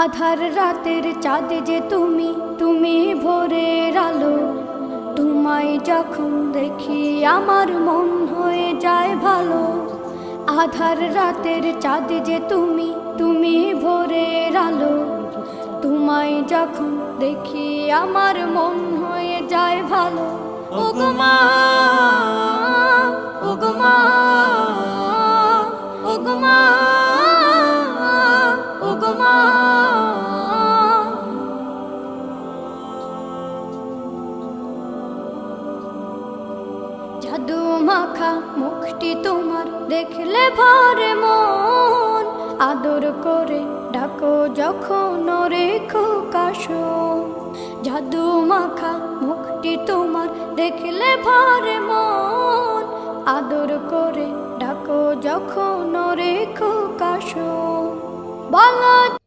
আধার রাতের চাঁদ যে তুমি, তুমি ভোরের আলো। তোমায় যখন দেখি আমার মন হয়ে যায় ভালো। আধার রাতের চাঁদ যে তুমি, তুমি ভোরের আলো। তোমায় যখন দেখি আমার মন হয়ে যায় ভালো। ওগো মা, ওগো মা, ওগো মা, ওগো মা। জাদু মাখা মুখটি তোমার দেখলে ভরে মন। আদর করে ডাকো যখন রেখো কাশন। জাদু মাখা মুখটি তোমার দেখলে ভরে মন। আদর করে ডাকো যখন রেখো কাশন। বলো